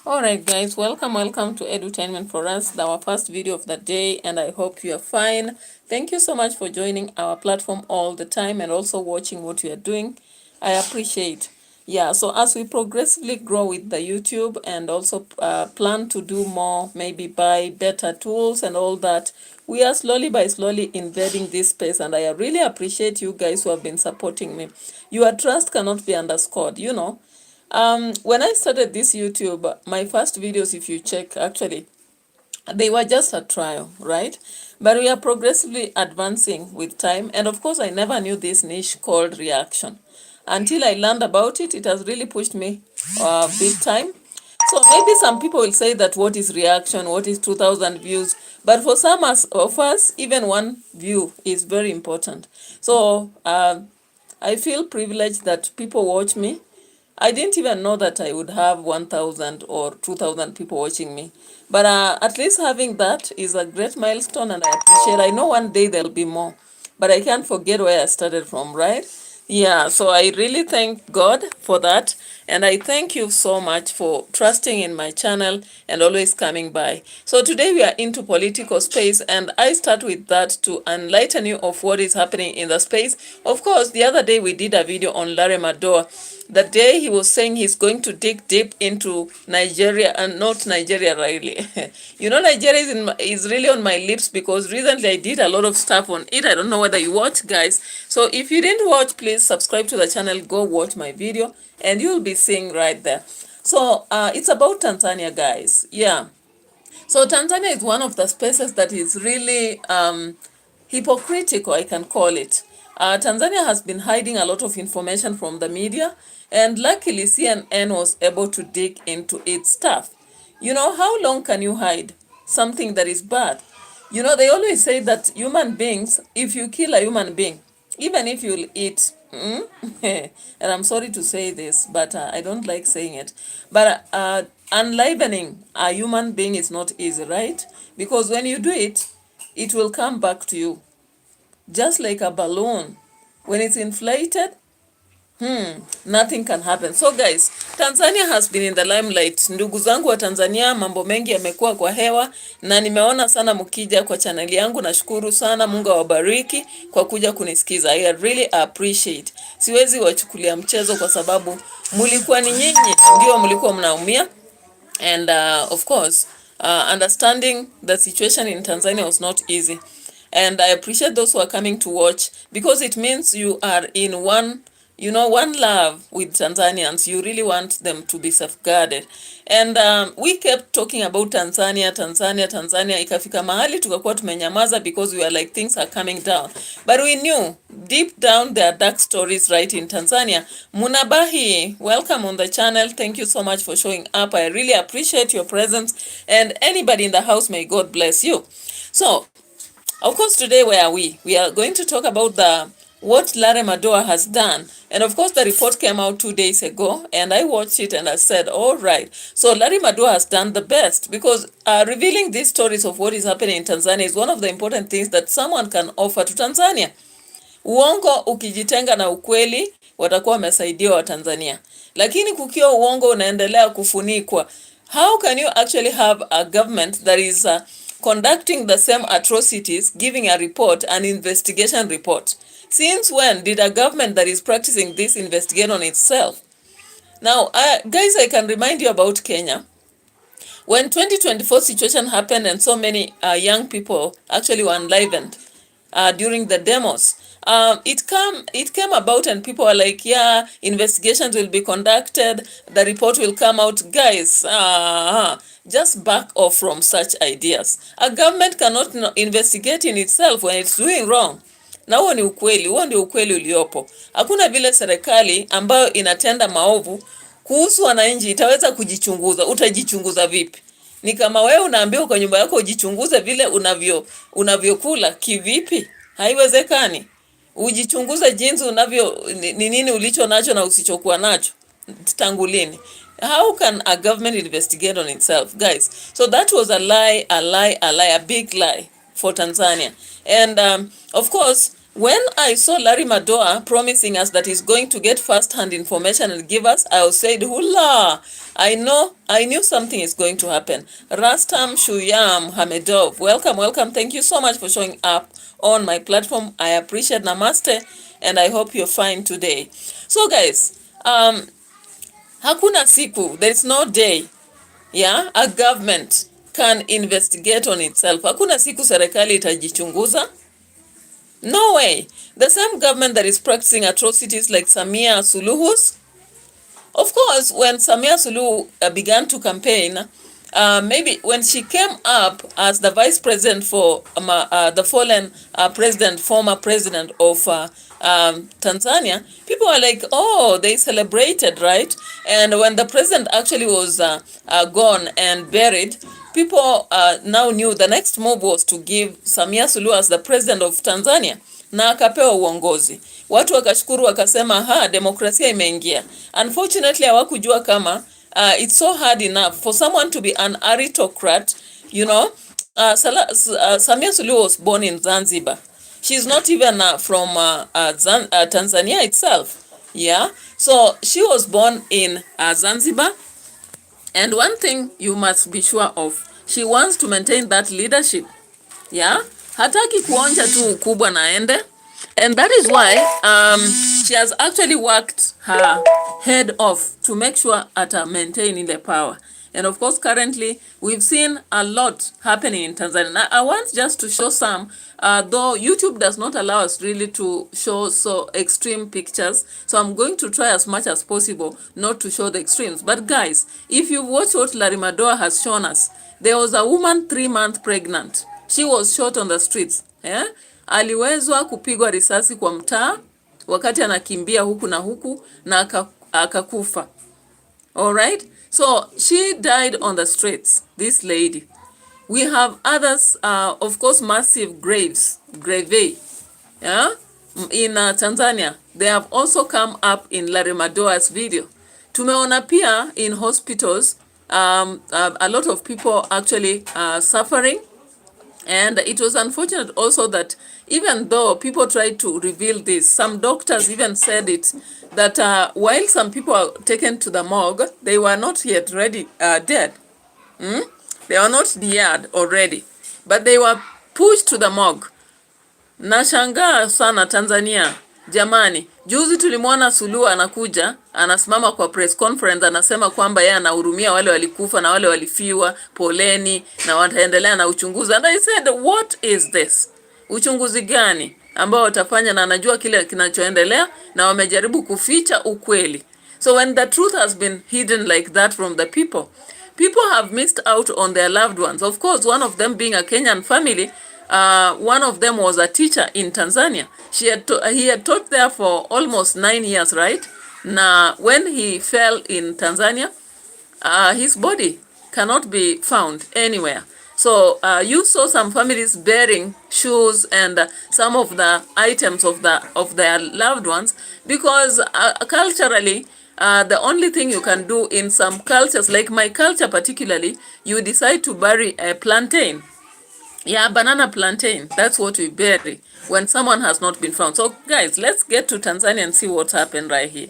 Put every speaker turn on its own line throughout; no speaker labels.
Alright guys, welcome to Edutainment for us, our first video of the day, and I hope you are fine. Thank you so much for joining our platform all the time and also watching what we are doing. I appreciate. Yeah, so as we progressively grow with the YouTube and also plan to do more, maybe buy better tools and all that, we are slowly by slowly invading this space, and I really appreciate you guys who have been supporting me. Your trust cannot be underscored, you know. When I started this YouTube, my first videos, if you check, actually, they were just a trial, right? But we are progressively advancing with time. And of course, I never knew this niche called reaction. Until I learned about it, it has really pushed me big time. So maybe some people will say that what is reaction, what is 2,000 views? But for some of us, even one view is very important. So I feel privileged that people watch me. I didn't even know that I would have 1,000 or 2,000 people watching me. But at least having that is a great milestone, and I appreciate. I know one day there'll be more, but I can't forget where I started from, right? Yeah, so I really thank God for that. And I thank you so much for trusting in my channel and always coming by. So today we are into political space, and I start with that to enlighten you of what is happening in the space. Of course, the other day we did a video on MADOWA. The day he was saying he's going to dig deep into Nigeria, and not Nigeria really. You know, Nigeria is really on my lips because recently I did a lot of stuff on it. I don't know whether you watch, guys. So if you didn't watch, please subscribe to the channel, go watch my video, and you'll be seeing right there. So it's about Tanzania, guys. Yeah. So Tanzania is one of the spaces that is really hypocritical, I can call it. Tanzania has been hiding a lot of information from the media, and luckily CNN was able to dig into its stuff. You know, how long can you hide something that is bad? You know, they always say that human beings, if you kill a human being, even if you'll eat, and I'm sorry to say this, but I don't like saying it, but enlivening a human being is not easy, right? Because when you do it, it will come back to you. Just like a balloon, when it's inflated, nothing can happen. So guys, Tanzania has been in the limelight. Ndugu zangu wa Tanzania, mambo mengi yamekuwa kwa hewa, na nimeona sana mkija kwa channel yangu. Nashukuru sana, Mungu awabariki kwa kuja kunisikiza. I really appreciate. Siwezi wachukulia mchezo kwa sababu mulikuwa ni nyinyi ndio mlikuwa mnaumia. And of course, understanding the situation in Tanzania was not easy. And I appreciate those who are coming to watch, because it means you are in one, you know, one love with Tanzanians. You really want them to be safeguarded. And we kept talking about Tanzania. Ikafika mahali tukakuwa tumenyamaza because we are like, things are coming down. But we knew deep down there are dark stories right in Tanzania. Munabahi, welcome on the channel. Thank you so much for showing up. I really appreciate your presence. And anybody in the house, may God bless you. So, of course, today where are we? We are going to talk about what MADOWA has done. And of course, the report came out 2 days ago, and I watched it and I said, all right. So MADOWA has done the best, because revealing these stories of what is happening in Tanzania is one of the important things that someone can offer to Tanzania. Uongo ukijitenga na ukweli, watakuwa wamesaidia wa Tanzania. Lakini kukiwa uongo unaendelea kufunikwa, how can you actually have a government that is conducting the same atrocities, giving a report, an investigation report? Since when did a government that is practicing this investigate on itself? Now, guys, I can remind you about Kenya. When 2024 situation happened and so many young people actually were enlivened during the demos, it came about and people were like, yeah, investigations will be conducted, the report will come out. Guys, just back off from such ideas. A government cannot investigate in itself when it's doing wrong. Na huo ni ukweli, huo ndio ukweli uliopo. Hakuna vile serikali ambayo inatenda maovu kuhusu wananchi itaweza kujichunguza. Utajichunguza vipi? Ni kama wewe unaambiwa kwa nyumba yako ujichunguze vile unavyokula, kivipi? Haiwezekani. Ujichunguze jinsi ni nini ulicho nacho na usichokuwa nacho tangu lini. How can a government investigate on itself, guys? So that was a lie, a big lie for Tanzania. And of course, when I saw MADOWA promising us that he's going to get first-hand information and give us, I said, hula, I knew something is going to happen. Rastam Shuyam Hamedov, welcome. Thank you so much for showing up on my platform. I appreciate. Namaste, and I hope you're fine today. So guys, hakuna siku, there is no day, yeah, a government can investigate on itself. Hakuna siku serikali itajichunguza. No way. The same government that is practicing atrocities like Samia Suluhu's. Of course, when Samia Suluhu began to campaign, maybe when she came up as the vice president for the fallen former president of Tanzania, people were like, oh, they celebrated, right? And when the president actually was gone and buried, people now knew the next move was to give Samia Suluhu as the president of Tanzania, na akapewa uongozi. Watu wakashukuru, wakasema demokrasia imeingia. Unfortunately hawakujua kama it's so hard enough for someone to be an aristocrat, you know. Samia Suluhu was born in Zanzibar. She's not even from Tanzania itself. Yeah, so she was born in Zanzibar, and one thing you must be sure of, she wants to maintain that leadership. Yeah, hataki kuonja tu ukubwa na ende. And that is why she has actually worked her head off to make sure maintaining the power. And of course, currently, we've seen a lot happening in Tanzania. Now, I want just to show some, though YouTube does not allow us really to show so extreme pictures. So I'm going to try as much as possible not to show the extremes. But guys, if you watch what MADOWA has shown us, there was a woman 3 months pregnant. She was shot on the streets. Yeah? Aliwezwa kupigwa risasi kwa mtaa wakati anakimbia huku na huku na akakufa. All right? So she died on the streets, this lady. We have others, of course, massive grave, yeah? In Tanzania. They have also come up in MADOWA's video. Tumeona pia in hospitals, a lot of people actually suffering. And it was unfortunate also that even though people tried to reveal this, some doctors even said it, that while some people are taken to the morgue, they were not yet ready, dead. They were not dead already, but they were pushed to the morgue. Nashangaa sana Tanzania. Jamani, juzi tulimwona Suluhu anakuja, anasimama kwa press conference, anasema kwamba yeye anahurumia wale walikufa na wale walifiwa, poleni, na wataendelea na uchunguzi. And I said, what is this? Uchunguzi gani ambao watafanya? Na anajua kile kinachoendelea na wamejaribu kuficha ukweli. So when the truth has been hidden like that from the people, people have missed out on their loved ones. Of course, one of them being a Kenyan family. One of them was a teacher in Tanzania. He had taught there for almost 9 years, right? Now, when he fell in Tanzania, his body cannot be found anywhere. So you saw some families bearing shoes and some of the items of their loved ones, because culturally, the only thing you can do in some cultures, like my culture particularly, you decide to bury a plantain. Yeah, banana plantain. That's what we bury when someone has not been found. So guys, let's get to Tanzania and see what happened right here.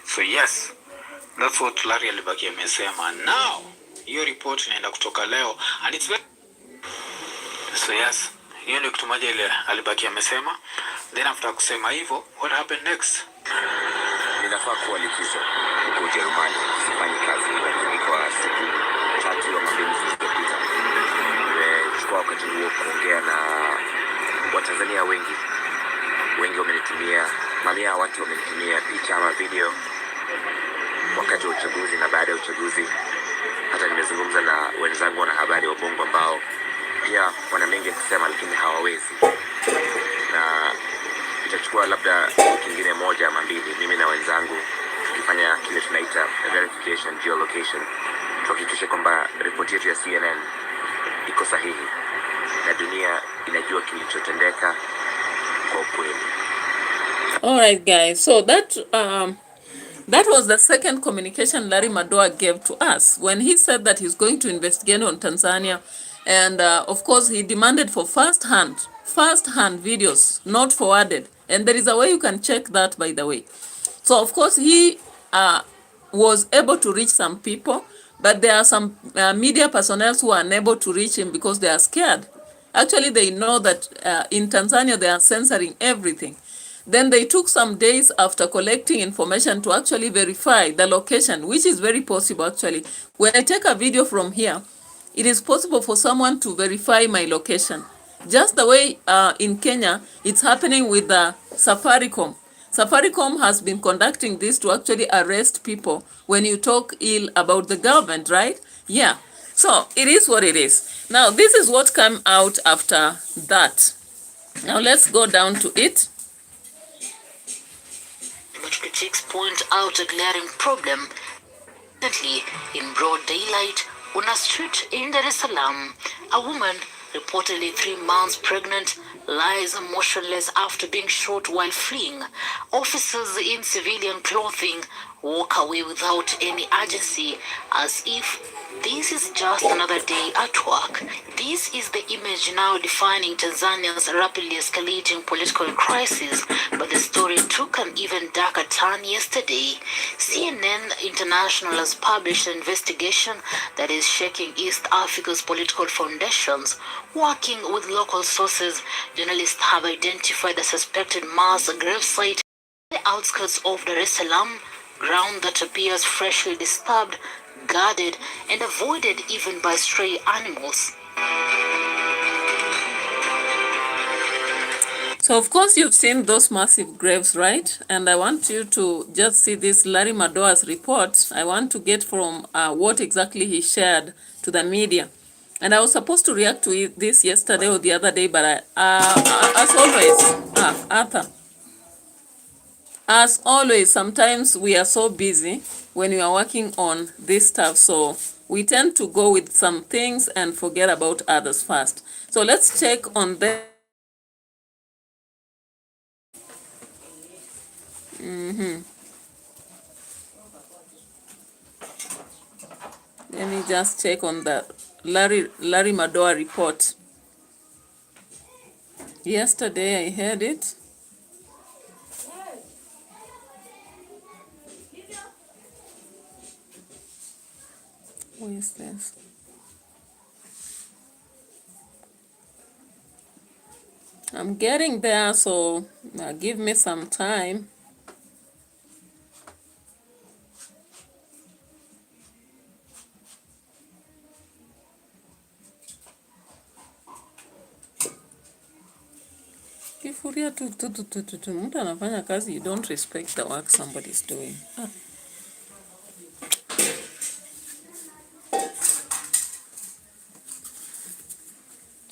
So yes, that's what Larry alibaki amesema. Now, hiyo report inaenda kutoka leo and it's very... So yes, hiyo ndio kitu moja ile alibaki amesema. Then after kusema hivyo, what happened next?
Ninafaa kuwa likizo huko Ujerumani, sifanyi kazi kwa siku 3 au 4 zilizopita. Nimechukua wakati huo kuongea na Watanzania wengi wamenitumia, mamia ya watu wamenitumia picha ama video wakati wa uchaguzi na baada ya uchaguzi. Hata nimezungumza na wenzangu na habari wa Bongo ambao pia wana mengi kusema lakini hawawezi, na itachukua labda kingine moja ama mbili, mimi na wenzangu tukifanya kile tunaita verification geolocation, tuhakikishe kwamba ripoti yetu ya CNN iko sahihi na dunia inajua kilichotendeka kwa ukweli.
All right guys, so that was the second communication Larry MADOWA gave to us when he said that he's going to investigate on Tanzania. And of course, he demanded for first-hand videos, not forwarded. And there is a way you can check that, by the way. So of course he was able to reach some people, but there are some media personnel who are unable to reach him because they are scared. Actually, they know that in Tanzania they are censoring everything. Then they took some days after collecting information to actually verify the location, which is very possible actually. When I take a video from here, it is possible for someone to verify my location. Just the way in Kenya, it's happening with the Safaricom. Safaricom has been conducting this to actually arrest people when you talk ill about the government, right? Yeah. So it is what it is. Now, this is what came out after that. Now, let's go down to it.
But critics point out a glaring problem. Recently, in broad daylight, on a street in Dar es Salaam, a woman, reportedly 3 months pregnant, lies motionless after being shot while fleeing. Officers in civilian clothing walk away without any urgency, as if this is just another day at work. This is the image now defining Tanzania's rapidly escalating political crisis, but the story took an even darker turn yesterday. CNN International has published an investigation that is shaking East Africa's political foundations. Working with local sources, journalists have identified the suspected mass gravesite the outskirts of Dar es Salaam, ground that appears freshly disturbed, guarded, and avoided even by stray animals.
So of course you've seen those massive graves, right? And I want you to just see this Larry Madowa's report. I want to get from what exactly he shared to the media. And I was supposed to react to this yesterday or the other day, but as always, Arthur, as always, sometimes we are so busy when we are working on this stuff, so we tend to go with some things and forget about others first. So let's check on them. Let me just check on the Larry Madowa report. Yesterday I heard it. Where is this? I'm getting there, so give me some time. Kifuria tu mtu anafanya kazi, you don't respect the work somebody's doing.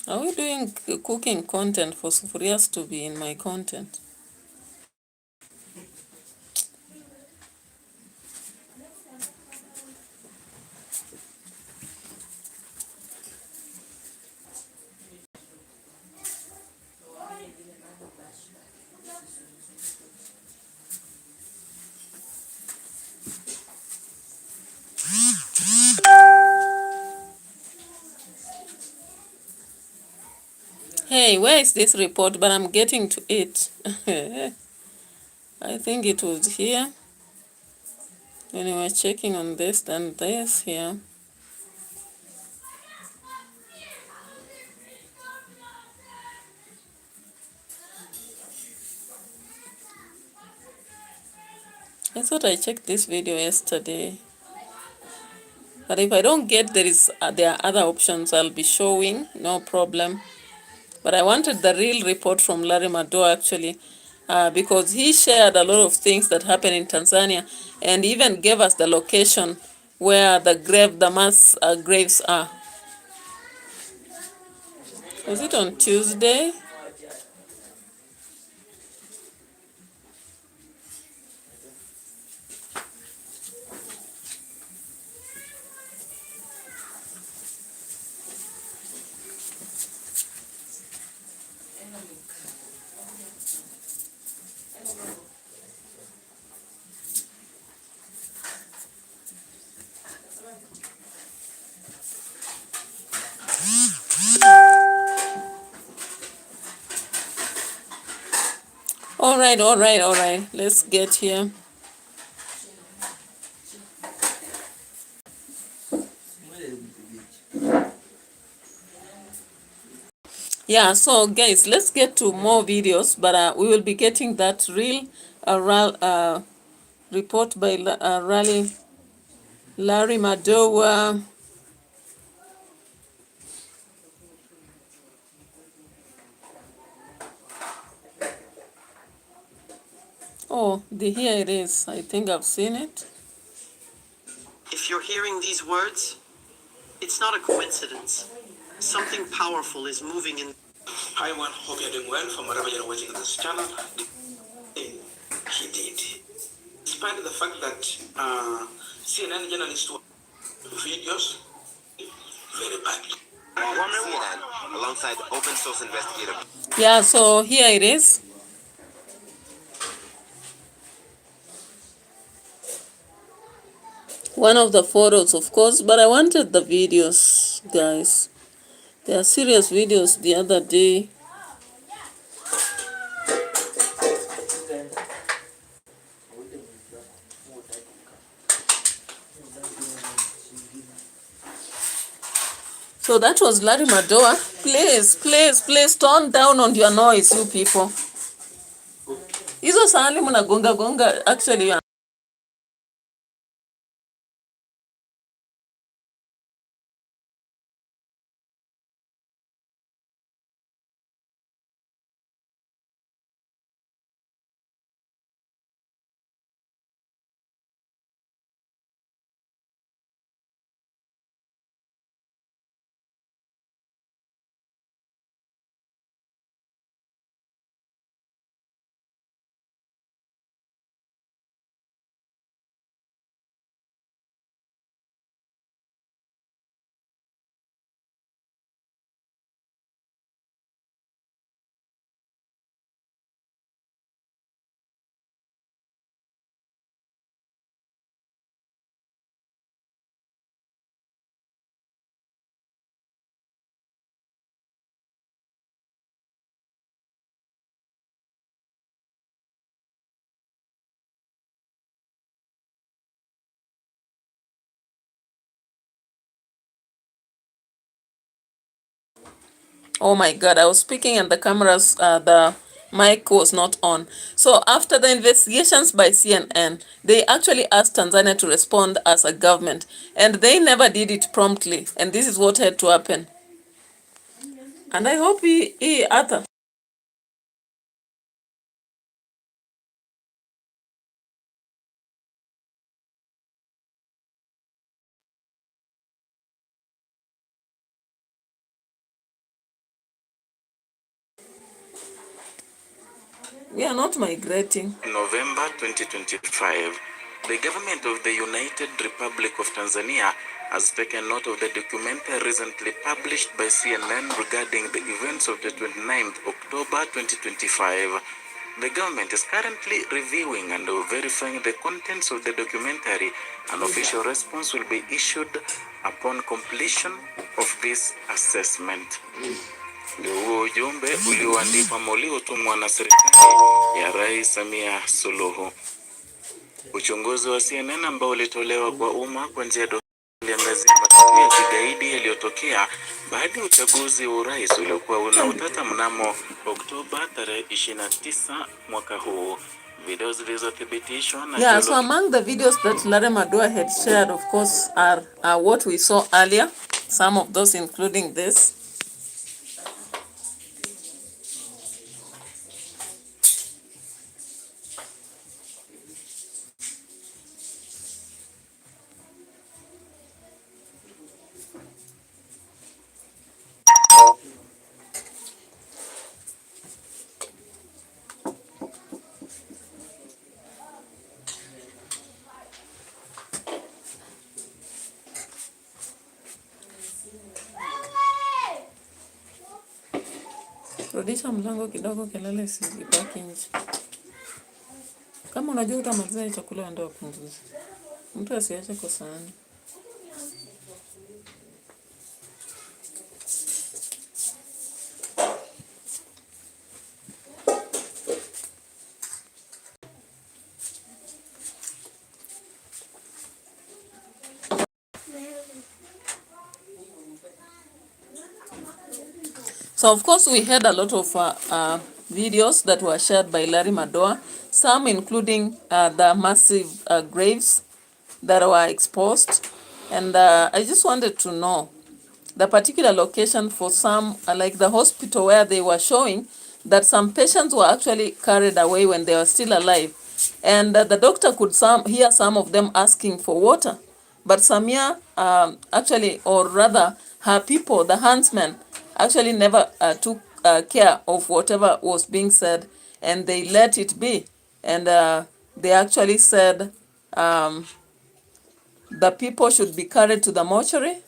Are we doing cooking content for Sufurias to be in my content? Hey, where is this report? But I'm getting to it. I think it was here. When we were checking on this, then this here. I thought I checked this video yesterday. But if I don't get, there are other options I'll be showing, no problem. But I wanted the real report from Larry Madowa actually, because he shared a lot of things that happen in Tanzania and even gave us the location where the mass graves are. Was it on Tuesday? All right. Let's get here. Yeah, so guys, let's get to more videos, but we will be getting that real report by Larry Madowa. Oh, here it is. I think I've seen it.
If you're hearing these words, it's not a coincidence. Something powerful is moving in.
Hi everyone, hope you're doing well. From wherever you're watching this channel, he did. Despite the fact that CNN journalists were videos very badly.
CNN, alongside open source investigator.
Yeah, so here it is. One of the photos, of course, but I wanted the videos, guys. There are serious videos the other day. So that was Larry Madowa. Please tone down on your noise, you people. Hizo sahani muna gonga. Actually, oh my God, I was speaking and the mic was not on. So after the investigations by CNN, they actually asked Tanzania to respond as a government, and they never did it promptly. And this is what had to happen. And I hope Arthur. We are not migrating.
November 2025, the government of the United Republic of Tanzania has taken note of the documentary recently published by CNN regarding the events of the 29th October 2025. The government is currently reviewing and verifying the contents of the documentary. An official response will be issued upon completion of this assessment. Ndio huo ujumbe ulioandikwa uliotumwa na serikali ya Rais Samia Suluhu. Uchunguzi wa CNN ambao ulitolewa kwa umma kwa njia ya uliangazia matukio ya kigaidi yaliyotokea baada ya uchaguzi wa urais uliokuwa una utata mnamo Oktoba tarehe 29 mwaka huu. Video zilizothibitishwa na
Yeah, so among the videos that Larry Madowa had shared, of course, are what we saw earlier. Some of those including this. Rudisha mlango kidogo, kelele isibaki nje. Kama unajua utamaliza chakula ndio upunguze. Mtu asiache kwa sahani. So of course we had a lot of videos that were shared by Larry MADOWA, some including the massive graves that were exposed. And I just wanted to know the particular location for some, like the hospital where they were showing that some patients were actually carried away when they were still alive. And the doctor could hear some of them asking for water. But Samia actually, or rather her people, the huntsmen, actually never took care of whatever was being said, and they let it be. And they actually said the people should be carried to the mortuary.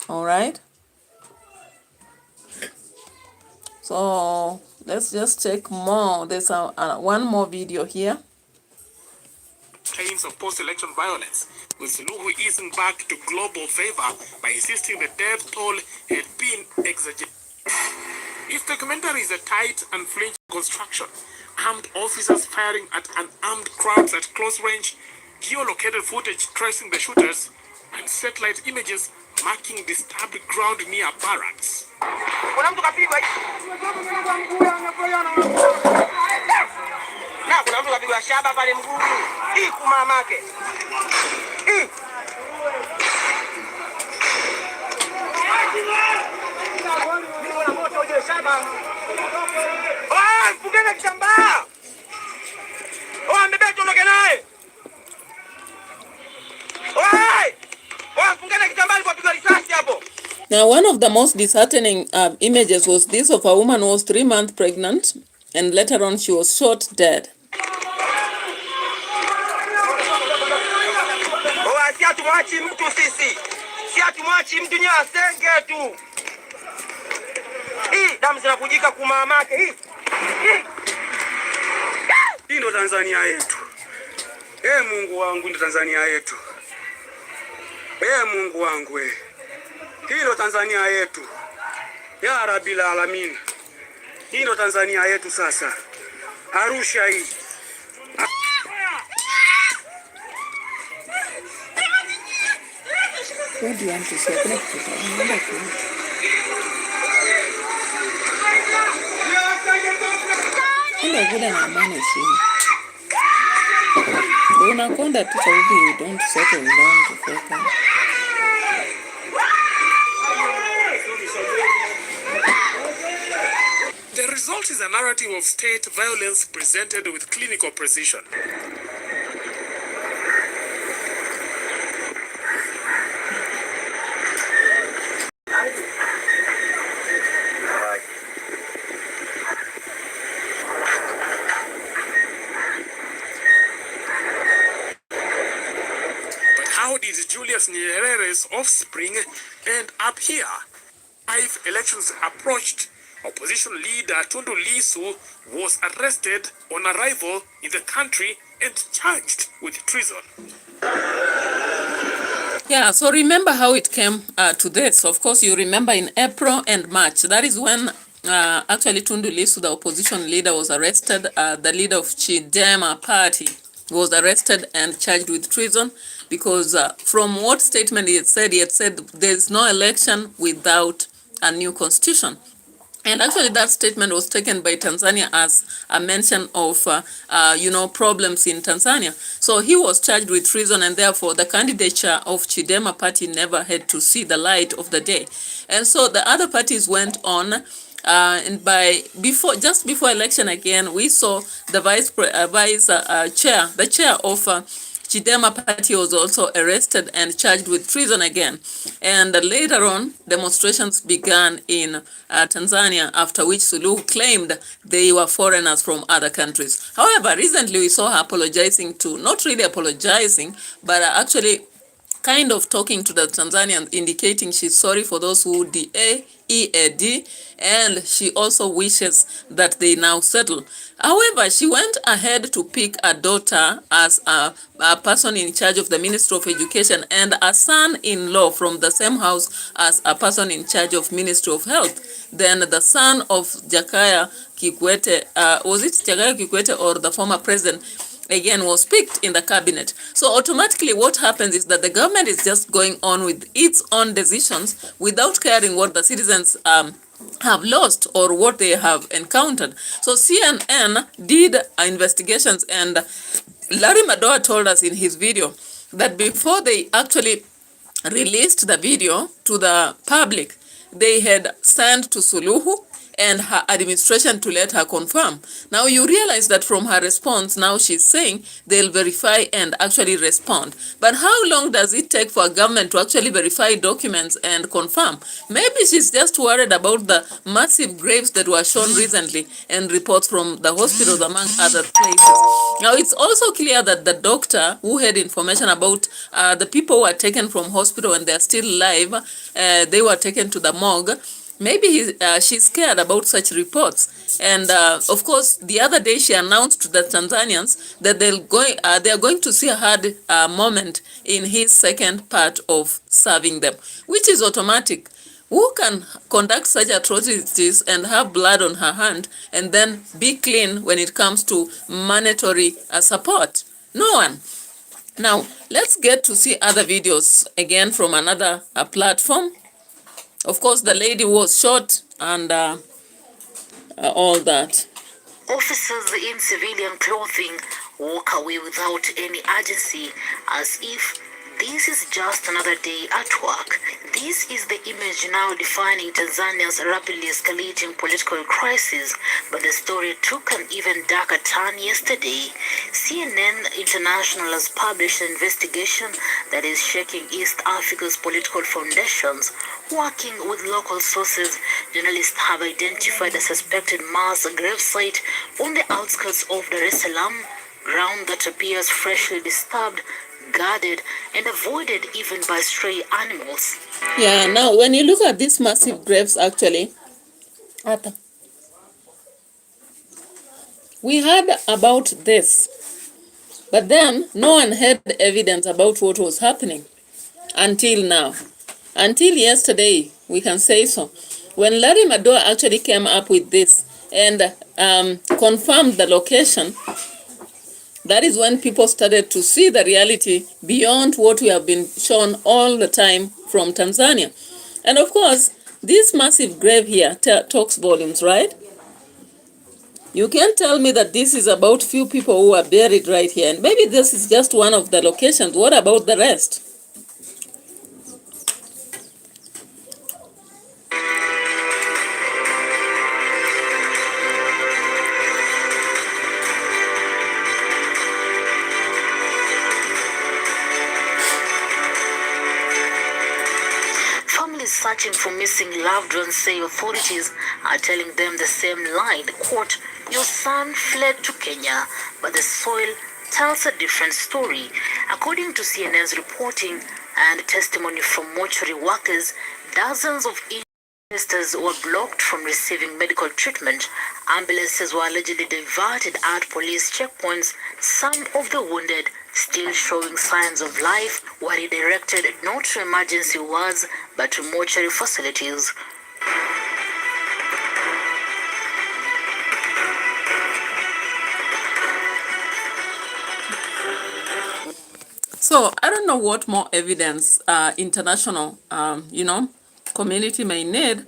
All right. So let's just check more. There's one more video here.
Claims of post-election violence, with Suluhu easing back to global favor by insisting the death toll had been exaggerated. Its documentary is a tight and flinching construction. Armed officers firing at unarmed crowds at close range, geolocated footage tracing the shooters, and satellite images marking disturbed ground near barracks. Kuna mtu kapigwa shaba pale mguu. Hii kumamake. Mbona moto uje shaba? Mpugeni kitambaa. Mbebe tuondoke naye. Mpugeni kitambaa kwa piga risasi hapo.
Now, one of the most disheartening images was this of a woman who was 3 months pregnant, and later on she was shot dead.
Hii ndo Tanzania yetu. Mungu wangu, ndo Tanzania yetu. Mungu wangu Hii ndo Tanzania yetu. Ya Rabbil Alamin. Hii ndo Tanzania yetu sasa. Arusha hii.
What do you want to say? Unakonda tu sababu you don't settle down to focus.
The result is a narrative of state violence presented with clinical precision. How did Julius Nyerere's offspring end up here? 5 elections approached. Opposition leader Tundu Lissu was arrested on arrival in the country and charged with treason.
Yeah, so remember how it came to this. Of course, you remember in April and March. That is when actually Tundu Lissu, the opposition leader, was arrested. The leader of Chidema party was arrested and charged with treason because from what statement he had said there is no election without a new constitution. And actually that statement was taken by Tanzania as a mention of, problems in Tanzania. So he was charged with treason, and therefore the candidature of Chidema party never had to see the light of the day. And so the other parties went on, and just before election again, we saw the chair of Chidema party was also arrested and charged with treason again. And later on, demonstrations began in Tanzania, after which Suluhu claimed they were foreigners from other countries. However, recently we saw her apologizing not really apologizing, but actually kind of talking to the Tanzanians, indicating she's sorry for those who EAD, and she also wishes that they now settle. However, she went ahead to pick a daughter as a person in charge of the Ministry of Education, and a son-in-law from the same house as a person in charge of Ministry of Health. Then the son of Jakaya Kikwete, was it Jakaya Kikwete or the former president, again was picked in the cabinet. So automatically what happens is that the government is just going on with its own decisions without caring what the citizens have lost or what they have encountered. So CNN did investigations, and Larry Madowa told us in his video that before they actually released the video to the public, they had sent to Suluhu and her administration to let her confirm. Now you realize that from her response, now she's saying they'll verify and actually respond. But how long does it take for a government to actually verify documents and confirm? Maybe she's just worried about the massive graves that were shown recently and reports from the hospitals, among other places. Now it's also clear that the doctor who had information about the people who were taken from hospital and they're still alive, they were taken to the morgue. Maybe she's scared about such reports. And of course, the other day she announced to the Tanzanians that they are going to see a hard moment in his second part of serving them, which is automatic. Who can conduct such atrocities and have blood on her hand and then be clean when it comes to monetary support? No one. Now, let's get to see other videos again from another platform. Of course, the lady was shot and all that.
Officers in civilian clothing walk away without any urgency, as if this is just another day at work. This is the image now defining Tanzania's rapidly escalating political crisis, but the story took an even darker turn yesterday. CNN International has published an investigation that is shaking East Africa's political foundations. Working with local sources, journalists have identified a suspected mass gravesite on the outskirts of Dar es Salaam, ground that appears freshly disturbed, guarded, and avoided even by stray animals.
Yeah, now when you look at these massive graves, actually, we heard about this, but then no one had evidence about what was happening until now. Until yesterday, we can say so. When Larry Madowa actually came up with this and confirmed the location, that is when people started to see the reality beyond what we have been shown all the time from Tanzania. And of course, this massive grave here talks volumes, right? You can't tell me that this is about few people who are buried right here. And maybe this is just one of the locations. What about the rest?
Searching for missing loved ones say authorities are telling them the same line, quote, "Your son fled to Kenya, but the soil tells a different story." According to CNN's reporting and testimony from mortuary workers, dozens of investors were blocked from receiving medical treatment. Ambulances were allegedly diverted at police checkpoints. Some of the wounded, still showing signs of life, were redirected not to emergency wards but to mortuary facilities.
So I don't know what more evidence international, community may need,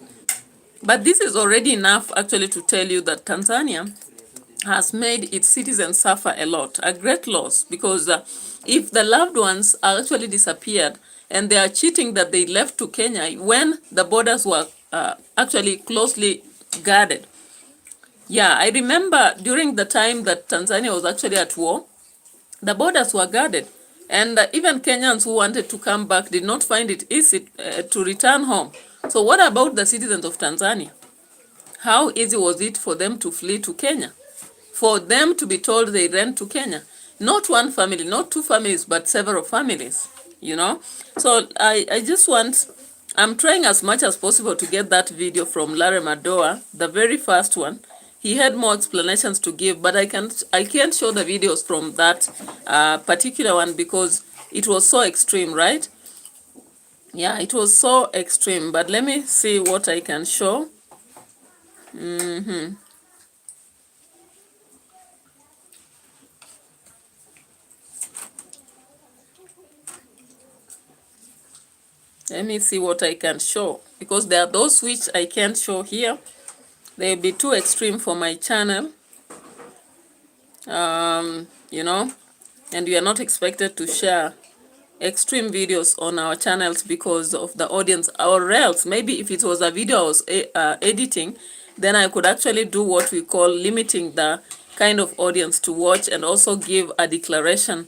but this is already enough actually to tell you that Tanzania has made its citizens suffer a lot, a great loss, because if the loved ones are actually disappeared and they are cheating that they left to Kenya when the borders were actually closely guarded. Yeah, I remember during the time that Tanzania was actually at war, the borders were guarded. And even Kenyans who wanted to come back did not find it easy to return home. So what about the citizens of Tanzania? How easy was it for them to flee to Kenya? For them to be told they ran to Kenya? Not one family, not two families, but several families, So I just I'm trying as much as possible to get that video from Larry Madowa, the very first one. He had more explanations to give, but I can't show the videos from that particular one because it was so extreme, right? Yeah, it was so extreme, but let me see what I can show. Let me see what I can show, because there are those which I can't show here. They'll be too extreme for my channel, you know, and we are not expected to share extreme videos on our channels because of the audience, or else maybe if it was a video I was editing, then I could actually do what we call limiting the kind of audience to watch and also give a declaration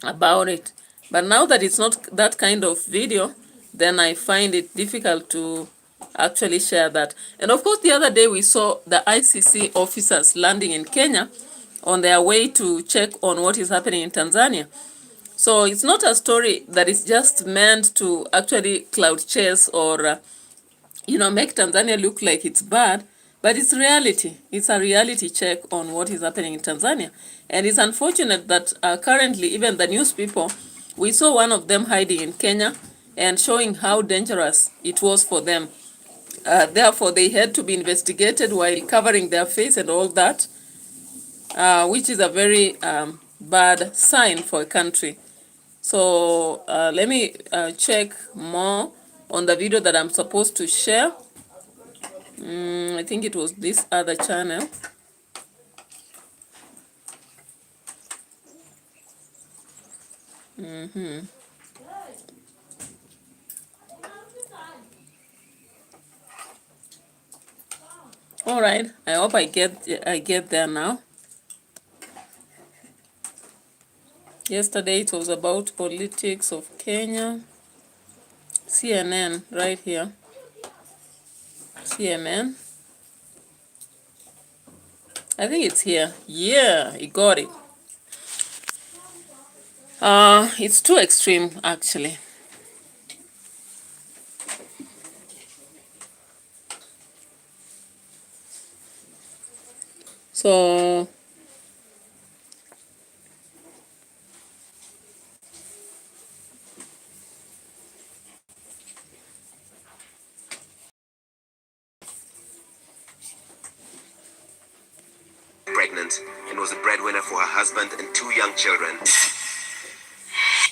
about it. But now that it's not that kind of video, then I find it difficult to actually share that. And of course, the other day we saw the ICC officers landing in Kenya on their way to check on what is happening in Tanzania. So it's not a story that is just meant to actually cloud chase or, make Tanzania look like it's bad, but it's reality. It's a reality check on what is happening in Tanzania. And it's unfortunate that currently even the news people, we saw one of them hiding in Kenya and showing how dangerous it was for them. Therefore, they had to be investigated while covering their face and all that, which is a very bad sign for a country. So let me check more on the video that I'm supposed to share. I think it was this other channel. All right, I hope I get there now. Yesterday it was about politics of Kenya. CNN right here. CNN. I think it's here. Yeah, you got it. It's too extreme actually. So
pregnant and was a breadwinner for her husband and 2 young children.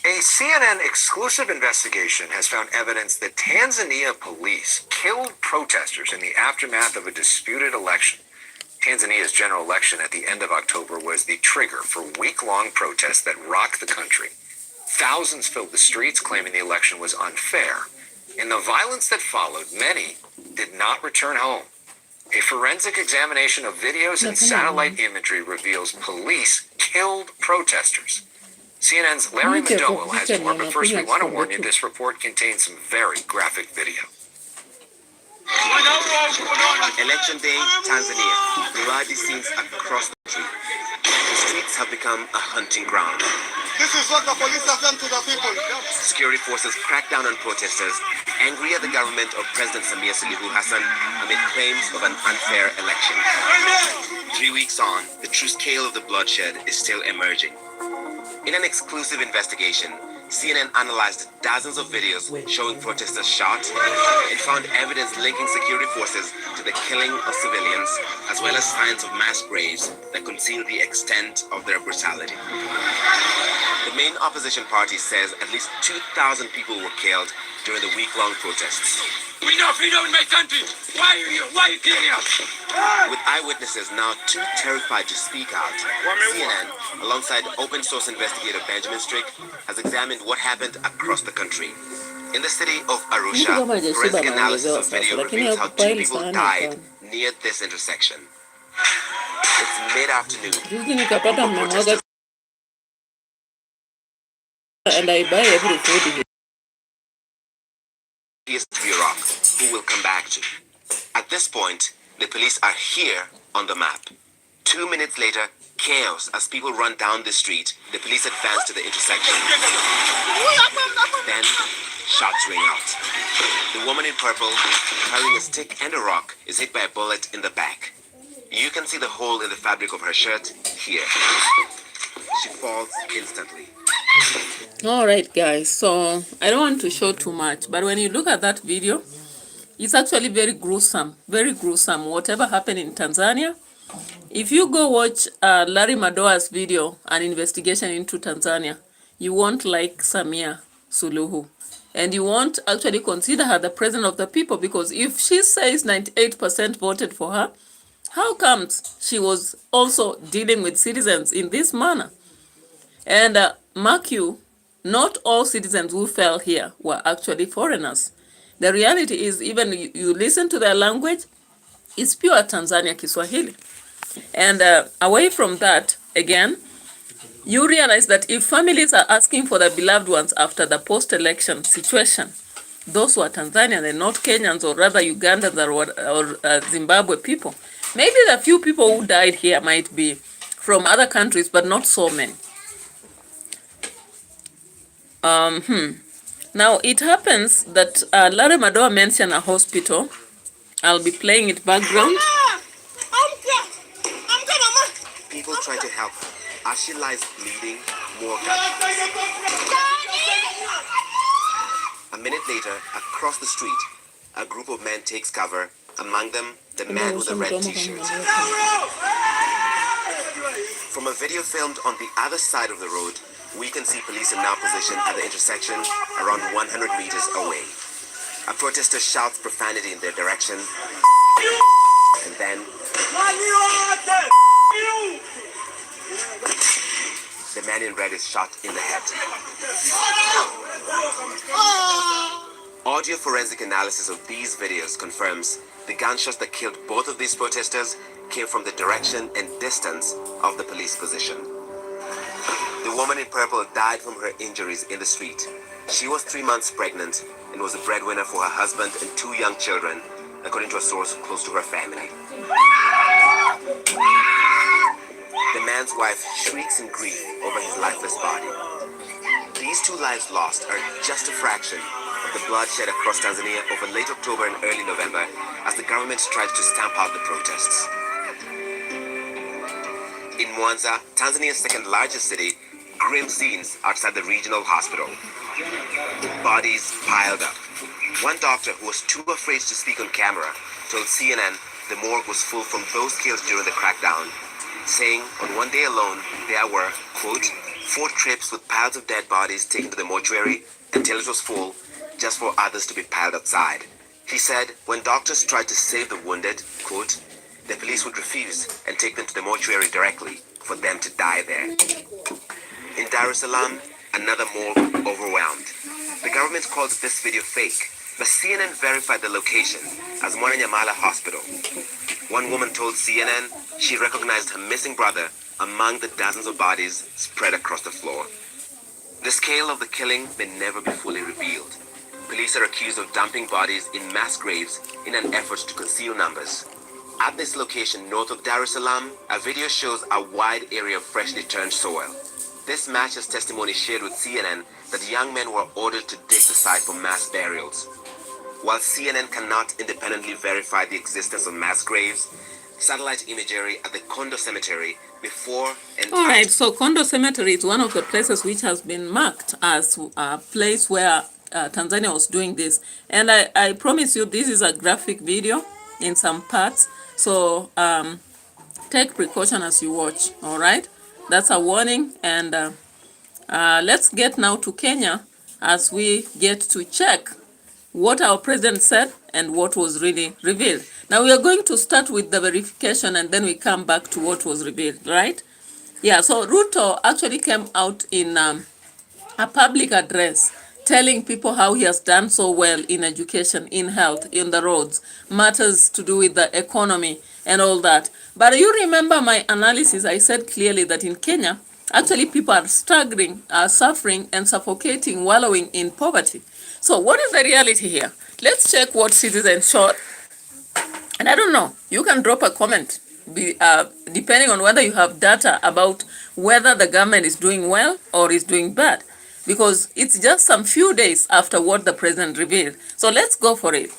A CNN exclusive investigation has found evidence that Tanzania police killed protesters in the aftermath of a disputed election. Tanzania's general election at the end of October was the trigger for week-long protests that rocked the country. Thousands filled the streets claiming the election was unfair. In the violence that followed, many did not return home. A forensic examination of videos and satellite imagery reveals police killed protesters. CNN's Larry MADOWA has more, but first we want to warn you, this report contains some very graphic video.
Election day, Tanzania. Bloody scenes across the country. The streets have become a hunting ground.
This is what the police have done to the people.
Security forces crack down on protesters, angry at the government of President Samia Suluhu Hassan amid claims of an unfair election. 3 weeks on, the true scale of the bloodshed is still emerging. In an exclusive investigation, CNN analyzed dozens of videos showing protesters shot and found evidence linking security forces to the killing of civilians, as well as signs of mass graves that conceal the extent of their brutality. The main opposition party says at least 2,000 people were killed during the week-long protests.
We know freedom in my country. Why are you here? Why are you killing us?
With eyewitnesses now too terrified to speak out, CNN, alongside open source investigator Benjamin Strick, has examined what happened across the country. In the city of Arusha, forensic analysis of video reveals how 2 people died near this intersection. It's mid-afternoon. Protesters
and I buy every food here.
to Iraq, who we'll come back to. At this point, the police are here on the map. 2 minutes later, chaos as people run down the street. The police advance to the intersection. Then, shots ring out. The woman in purple, carrying a stick and a rock, is hit by a bullet in the back. You can see the hole in the fabric of her shirt here. She falls instantly.
All right, guys, so I don't want to show too much, but when you look at that video, it's actually very gruesome, whatever happened in Tanzania. If you go watch Larry MADOWA's video, an investigation into Tanzania, you won't like Samia. Suluhu. And you won't actually consider her the president of the people, because if she says 98% voted for her, how comes she was also dealing with citizens in this manner? And mark you, not all citizens who fell here were actually foreigners. The reality is, even you listen to their language, it's pure Tanzania Kiswahili. And away from that, again, you realize that if families are asking for their beloved ones after the post-election situation, those who are Tanzanians and not Kenyans, or rather Ugandans or Zimbabwe people, maybe the few people who died here might be from other countries, but not so many. Now, it happens that LARO MADOWA mentioned a hospital. I'll be playing it background.
People try to help her as she lies bleeding more gunshots. A minute later, across the street, a group of men takes cover, among them the man with the red t-shirt. From a video filmed on the other side of the road, we can see police in now position at the intersection around 100 meters away. A protester shouts profanity in their direction, and then the man in red is shot in the head. Audio forensic analysis of these videos confirms the gunshots that killed both of these protesters came from the direction and distance of the police position. The woman in purple died from her injuries in the street. She was 3 months pregnant and was a breadwinner for her husband and 2 young children, according to a source close to her family. The man's wife shrieks in grief over his lifeless body. These 2 lives lost are just a fraction of the bloodshed across Tanzania over late October and early November as the government tries to stamp out the protests. In Mwanza, Tanzania's second largest city, grim scenes outside the regional hospital. Bodies piled up. One doctor who was too afraid to speak on camera told CNN the morgue was full from those killed during the crackdown, saying on one day alone there were, quote, 4 trips with piles of dead bodies taken to the mortuary until it was full, just for others to be piled outside. He said when doctors tried to save the wounded, quote, the police would refuse and take them to the mortuary directly for them to die there. In Dar es Salaam, another morgue overwhelmed. The government called this video fake, but CNN verified the location as Mwananyamala Hospital. One woman told CNN she recognized her missing brother among the dozens of bodies spread across the floor. The scale of the killing may never be fully revealed. Police are accused of dumping bodies in mass graves in an effort to conceal numbers. At this location north of Dar es Salaam, a video shows a wide area of freshly turned soil. This matches testimony shared with CNN that young men were ordered to dig the site for mass burials. While CNN cannot independently verify the existence of mass graves, satellite imagery at the Kondo Cemetery before and
All right, so Kondo Cemetery is one of the places which has been marked as a place where Tanzania was doing this. And I promise you, this is a graphic video in some parts. So take precaution as you watch, all right? That's a warning. And let's get now to Kenya as we get to check what our president said and what was really revealed. Now we are going to start with the verification and then we come back to what was revealed, right? Yeah, so Ruto actually came out in a public address telling people how he has done so well in education, in health, in the roads, matters to do with the economy and all that. But you remember my analysis, I said clearly that in Kenya, actually people are struggling, suffering and suffocating, wallowing in poverty. So what is the reality here? Let's check what citizens showed. And I don't know, you can drop a comment depending on whether you have data about whether the government is doing well or is doing bad. Because it's just some few days after what the president revealed. So let's go for it.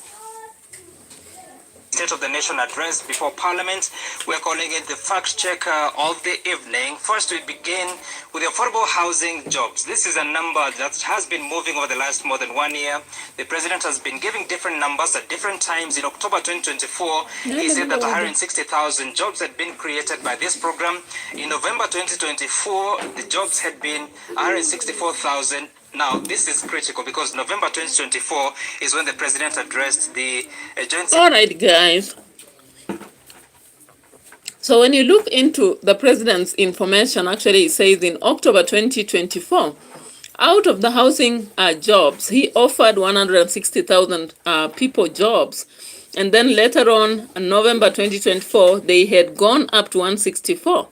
State of the Nation address before Parliament. We're calling it the fact checker of the evening. First, we begin with the affordable housing jobs. This is a number that has been moving over the last more than 1 year. The president has been giving different numbers at different times. In October 2024, he said that 160,000 jobs had been created by this program. In November 2024, the jobs had been 164,900. Now, this is critical because November 2024 is when the president addressed the joint...
All right, guys. So when you look into the president's information, actually it says in October 2024, out of the housing jobs, he offered 160,000 people jobs. And then later on, in November 2024, they had gone up to 164.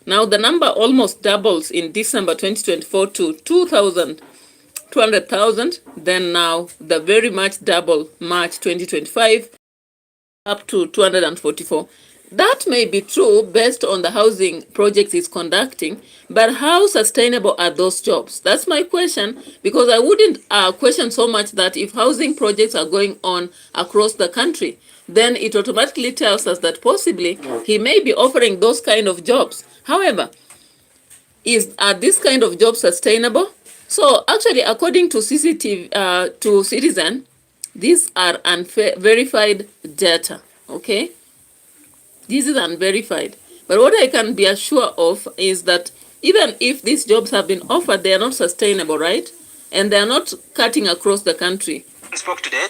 Now the number almost doubles in December 2024 to 200,000. Then now the very much double March 2025 up to 244. That may be true based on the housing projects it's conducting, but how sustainable are those jobs? That's my question, because I wouldn't question so much that if housing projects are going on across the country, then it automatically tells us that possibly he may be offering those kind of jobs. However, are this kind of jobs sustainable? So actually, according to to Citizen, these are unverified data, okay? This is unverified. But what I can be assured of is that even if these jobs have been offered, they are not sustainable, right? And they are not cutting across the country.
Spoke today.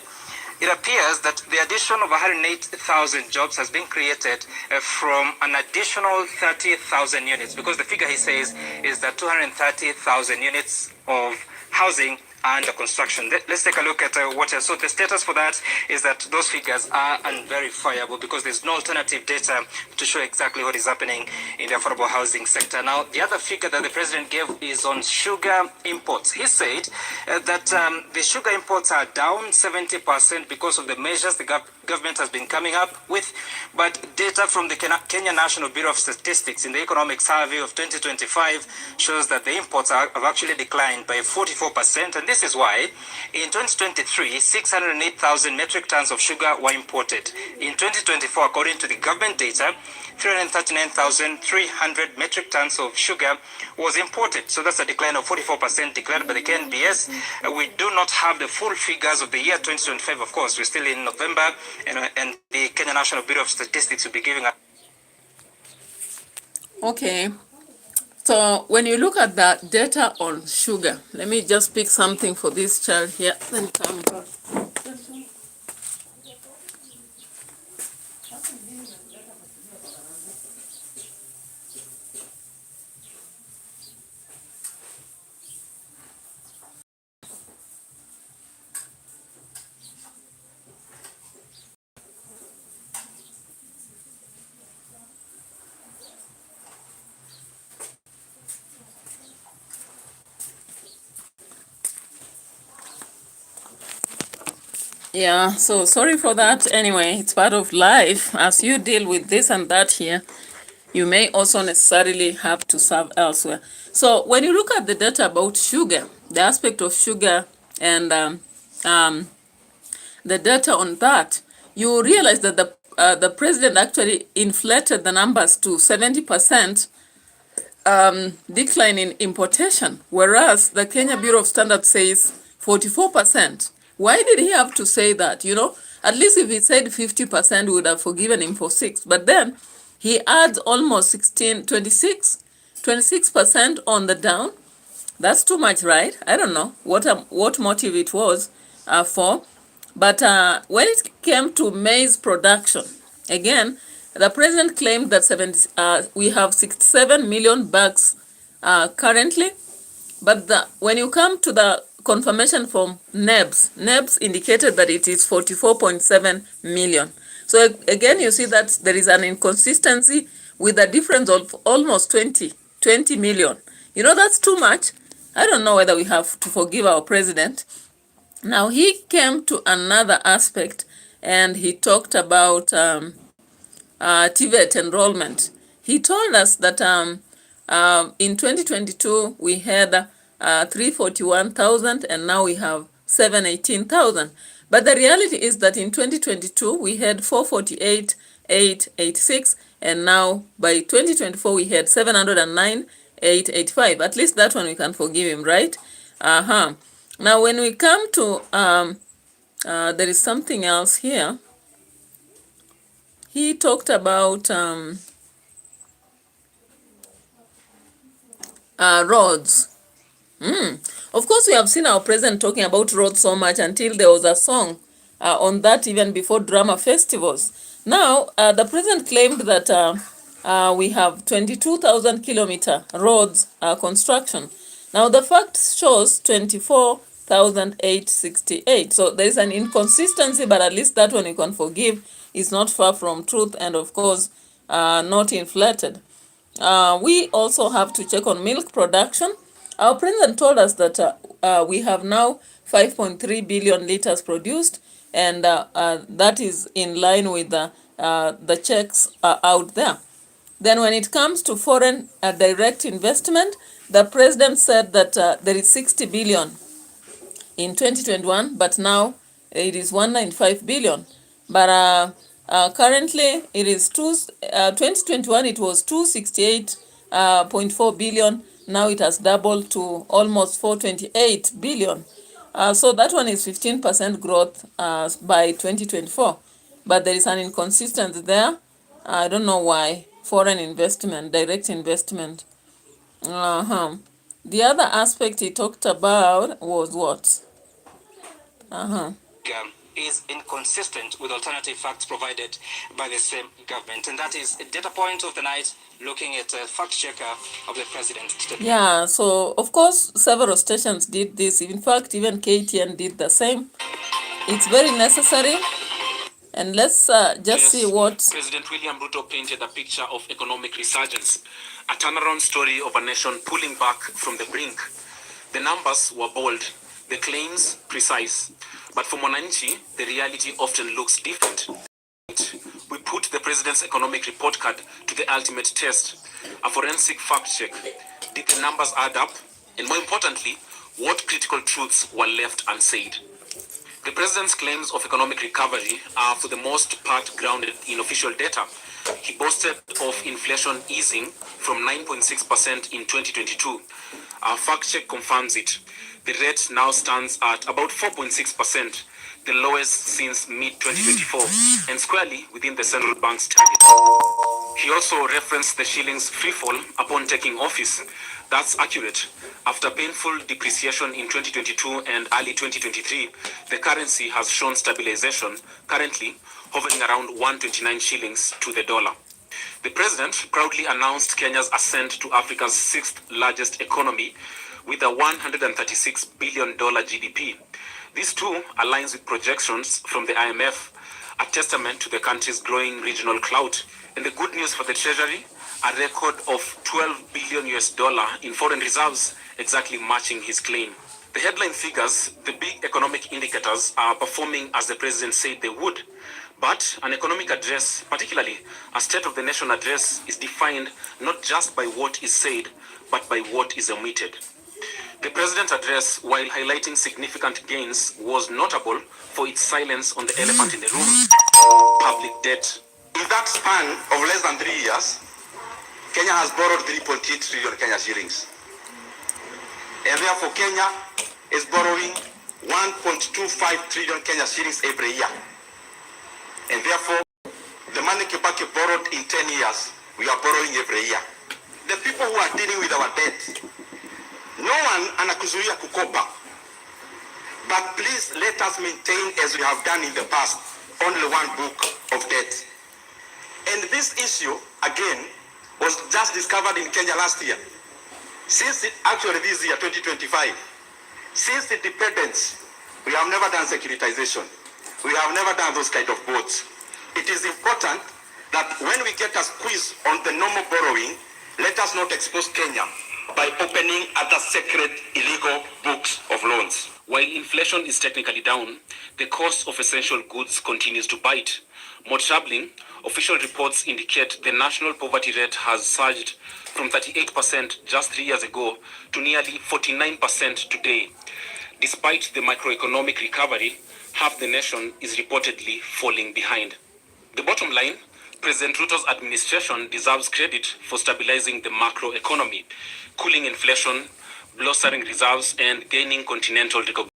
It appears that the addition of 108,000 jobs has been created from an additional 30,000 units, because the figure he says is that 230,000 units of housing under construction. Let's take a look at so the status for that is that those figures are unverifiable because there's no alternative data to show exactly what is happening in the affordable housing sector. Now, the other figure that the president gave is on sugar imports. He said that the sugar imports are down 70% because of the measures the government has been coming up with, but data from the Kenya National Bureau of Statistics in the Economic Survey of 2025 shows that the imports have actually declined by 44%, and this is why in 2023, 608,000 metric tons of sugar were imported. In 2024, according to the government data, 339,300 metric tons of sugar was imported. So that's a decline of 44% declared by the KNBS. We do not have the full figures of the year 2025, of course. We're still in November, and the Kenya National Bureau of Statistics will be giving us.
Okay. So when you look at the data on sugar, let me just pick something for this child here. Then come back. Yeah, so sorry for that. Anyway, it's part of life. As you deal with this and that here, you may also necessarily have to serve elsewhere. So when you look at the data about sugar, the aspect of sugar and the data on that, you realize that the president actually inflated the numbers to 70% decline in importation, whereas the Kenya Bureau of Standards says 44%. Why did he have to say that? You know, at least if he said 50%, we would have forgiven him for 6. But then he adds almost 26% on the down. That's too much, right? I don't know what motive it was for. But when it came to maize production, again, the president claimed that we have 67 million bags currently. But when you come to the confirmation from NEBS indicated that it is 44.7 million. So again, you see that there is an inconsistency with a difference of almost 20 million. You know, that's too much. I don't know whether we have to forgive our president. Now, he came to another aspect and he talked about TVET enrollment. He told us that in 2022, we had 341,000 and now we have 718,000. But the reality is that in 2022, we had 448,886 and now by 2024, we had 709,885. At least that one we can forgive him, right? Now, when we come to, there is something else here. He talked about roads. Of course, we have seen our president talking about roads so much until there was a song on that even before drama festivals. Now, the president claimed that we have 22,000 kilometer roads construction. Now, the fact shows 24,868. So there is an inconsistency, but at least that one you can forgive. Is not far from truth, and of course, not inflated. We also have to check on milk production. Our president told us that we have now 5.3 billion liters produced, and that is in line with the checks out there. Then when it comes to foreign direct investment, the president said that there is 60 billion in 2021, but now it is 195 billion. But currently it is 2021 it was 268.4 billion. Now it has doubled to almost 428 billion. So that one is 15% growth by 2024. But there is an inconsistency there. I don't know why. Foreign investment, direct investment. The other aspect he talked about was what?
Is inconsistent with alternative facts provided by the same government. And that is a data point of the night, looking at a fact checker of the president today.
Yeah, so of course several stations did this. In fact, even KTN did the same. It's very necessary. And let's just see what
President William Ruto painted a picture of economic resurgence, a turnaround story of a nation pulling back from the brink. The numbers were bold, the claims precise, but for Mwananchi, the reality often looks different. We put the president's economic report card to the ultimate test, a forensic fact check. Did the numbers add up? And more importantly, what critical truths were left unsaid? The president's claims of economic recovery are for the most part grounded in official data. He boasted of inflation easing from 9.6% in 2022. Our fact check confirms it. The rate now stands at about 4.6%, the lowest since mid-2024, and squarely within the central bank's target. He also referenced the shilling's freefall upon taking office. That's accurate. After painful depreciation in 2022 and early 2023, the currency has shown stabilization, currently hovering around 129 shillings to the dollar. The president proudly announced Kenya's ascent to Africa's sixth largest economy with a $136 billion GDP. This too aligns with projections from the IMF, a testament to the country's growing regional clout. And the good news for the treasury, a record of $12 billion in foreign reserves, exactly matching his claim. The headline figures, the big economic indicators, are performing as the president said they would. But an economic address, particularly a State of the Nation address, is defined not just by what is said, but by what is omitted. The president's address, while highlighting significant gains, was notable for its silence on the elephant in the room, public debt.
In that span of less than 3 years, Kenya has borrowed 3.8 trillion Kenya shillings. And therefore, Kenya is borrowing 1.25 trillion Kenya shillings every year. And therefore, the money Kibaki borrowed in 10 years, we are borrowing every year. The people who are dealing with our debt, no one anakuzuia kukopa. But please let us maintain, as we have done in the past, only one book of debt. And this issue, again, was just discovered in Kenya last year. Actually this year, 2025, since independence, we have never done securitization. We have never done those kind of boards. It is important that when we get a squeeze on the normal borrowing, let us not expose Kenya by opening other secret illegal books of loans.
While inflation is technically down, the cost of essential goods continues to bite. More troubling, official reports indicate the national poverty rate has surged from 38% just 3 years ago to nearly 49% today. Despite the macroeconomic recovery, half the nation is reportedly falling behind. The bottom line, President Ruto's administration deserves credit for stabilizing the macroeconomy, cooling inflation, bolstering reserves, and gaining continental recognition.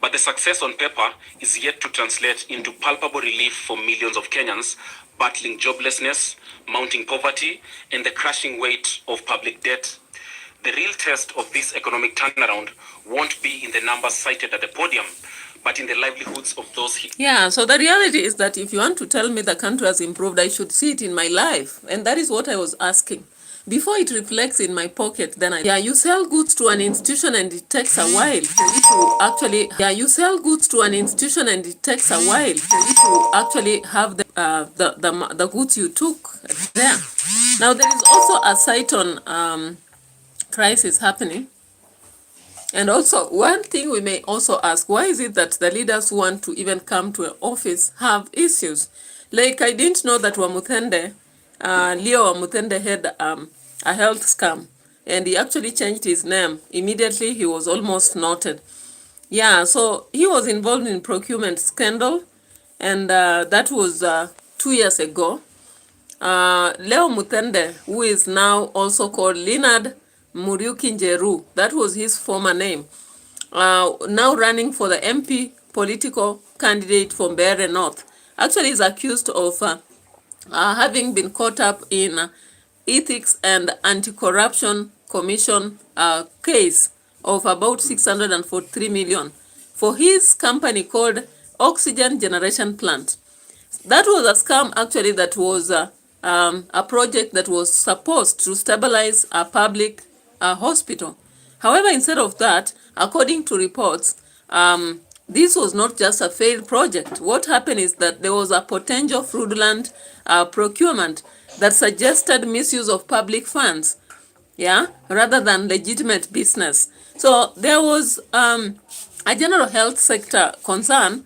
But the success on paper is yet to translate into palpable relief for millions of Kenyans battling joblessness, mounting poverty, and the crushing weight of public debt. The real test of this economic turnaround won't be in the numbers cited at the podium, but in the livelihoods of those he...
Yeah, so the reality is that if you want to tell me the country has improved, I should see it in my life. And that is what I was asking. Before it reflects in my pocket, then yeah, you sell goods to an institution and it takes a while for you to actually, you sell goods to an institution and it takes a while for you to actually have the goods you took there. Now, there is also a Saiton crisis happening. And also, one thing we may also ask, why is it that the leaders who want to even come to an office have issues? Like, I didn't know that Leo Wamuthende had a health scam, and he actually changed his name. Immediately, he was almost noted. Yeah, so he was involved in procurement scandal, and that was 2 years ago. Leo Muthende, who is now also called Leonard Muriuki Njeru, that was his former name, now running for the MP political candidate from Mbeere North, actually is accused of having been caught up in Ethics and Anti-Corruption Commission case of about 643 million for his company called Oxygen Generation Plant. That was a scam actually that was a project that was supposed to stabilize a public hospital. However, instead of that, according to reports, this was not just a failed project. What happened is that there was a potential fraudulent procurement that suggested misuse of public funds, yeah, rather than legitimate business. So there was a general health sector concern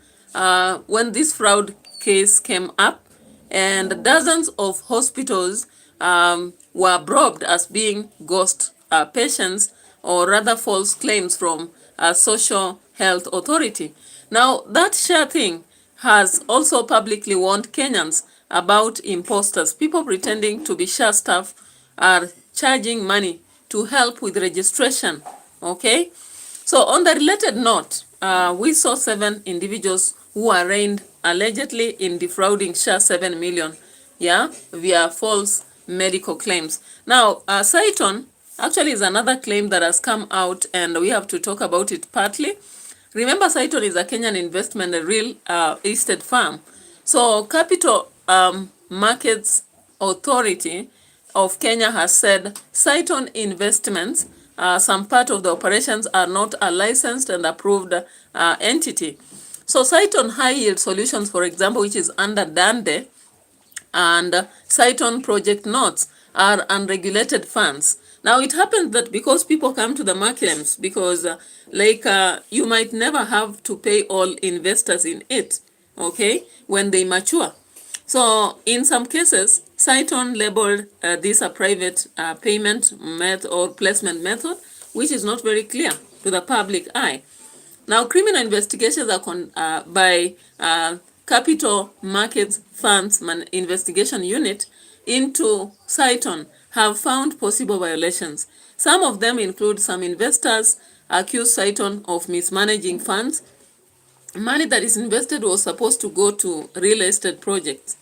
when this fraud case came up, and dozens of hospitals were bribed as being ghost patients, or rather false claims from a social health authority. Now, that share thing has also publicly warned Kenyans about imposters. People pretending to be share staff are charging money to help with registration, okay? So on the related note, we saw 7 individuals who are arraigned allegedly in defrauding SHA 7 million, yeah, via false medical claims. Now, Saiton actually is another claim that has come out, and we have to talk about it partly. Remember, Saiton is a Kenyan investment, a real estate firm. So, Capital Markets Authority of Kenya has said Saiton Investments, some part of the operations are not a licensed and approved entity. So Saiton High Yield Solutions, for example, which is under Dande, and Saiton Project Notes are unregulated funds. Now, it happens that because people come to the markets, because you might never have to pay all investors in it, okay, when they mature. So in some cases, Saiton labeled this a private payment method or placement method, which is not very clear to the public eye. Now, criminal investigations are by Capital Markets Funds Investigation Unit into Saiton have found possible violations. Some of them include some investors accuse Saiton of mismanaging funds. Money that is invested was supposed to go to real estate projects,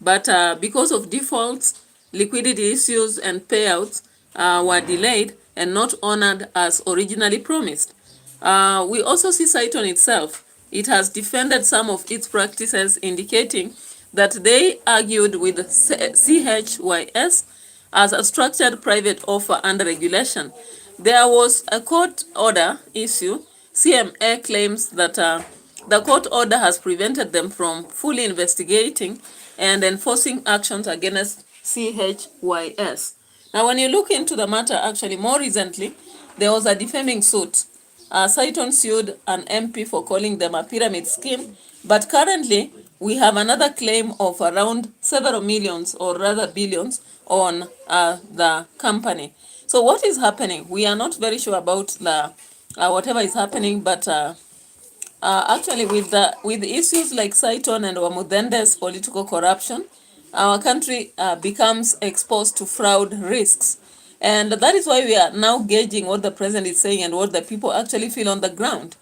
but because of defaults, liquidity issues, and payouts were delayed and not honored as originally promised. We also see Saiton itself. It has defended some of its practices, indicating that they argued with CHYS as a structured private offer under regulation. There was a court order issue. CMA claims that the court order has prevented them from fully investigating and enforcing actions against CHYS. Now, when you look into the matter, actually, more recently, there was a defaming suit. Saiton sued an MP for calling them a pyramid scheme, but currently we have another claim of around several millions, or rather billions, on the company. So what is happening? We are not very sure about the whatever is happening, but actually with issues like Saiton and Wamuthende's political corruption, our country becomes exposed to fraud risks. And that is why we are now gauging what the president is saying and what the people actually feel on the ground.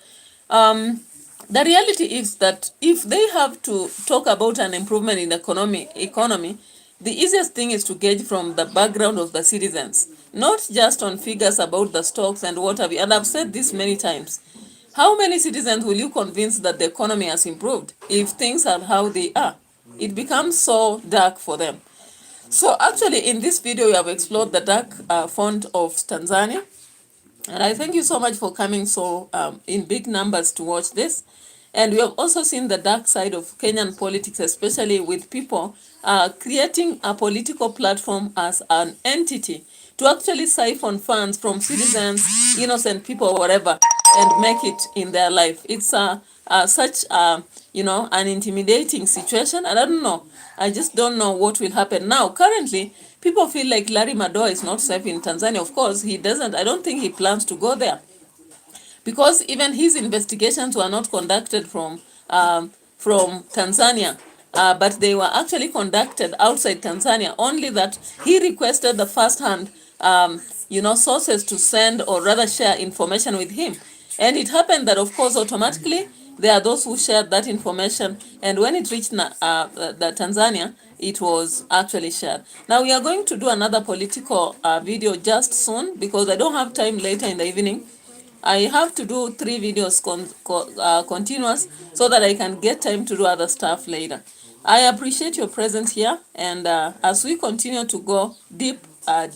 The reality is that if they have to talk about an improvement in the economy, the easiest thing is to gauge from the background of the citizens. not just on figures about the stocks and what have you. And I've said this many times. How many citizens will you convince that the economy has improved if things are how they are? It becomes so dark for them. So actually in this video, we have explored the dark front of Tanzania. And I thank you so much for coming so in big numbers to watch this. And we have also seen the dark side of Kenyan politics, especially with people creating a political platform as an entity to actually siphon funds from citizens, innocent people, whatever, and make it in their life. It's such an intimidating situation. And I don't know. I just don't know what will happen. Now, currently, people feel like Larry MADOWA is not safe in Tanzania. Of course, he doesn't. I don't think he plans to go there, because even his investigations were not conducted from Tanzania, but they were actually conducted outside Tanzania. Only that he requested the first-hand, sources to send or rather share information with him, and it happened that, of course, automatically there are those who shared that information, and when it reached the Tanzania, it was actually shared. Now we are going to do another political video just soon, because I don't have time later in the evening. I have to do 3 videos continuous so that I can get time to do other stuff later. I appreciate your presence here, and as we continue to go dig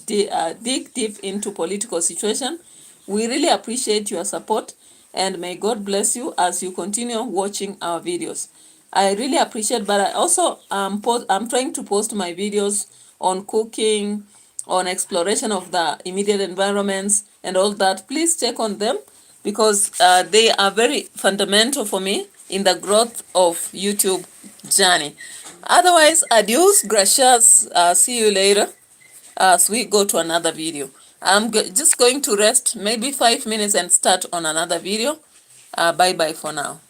deep into political situation, we really appreciate your support, and may God bless you as you continue watching our videos. I really appreciate, but I also I'm trying to post my videos on cooking, on exploration of the immediate environments and all that. Please check on them, because they are very fundamental for me in the growth of YouTube journey. Otherwise, adios, gracias, see you later as we go to another video. I'm just going to rest maybe 5 minutes and start on another video. Bye bye for now.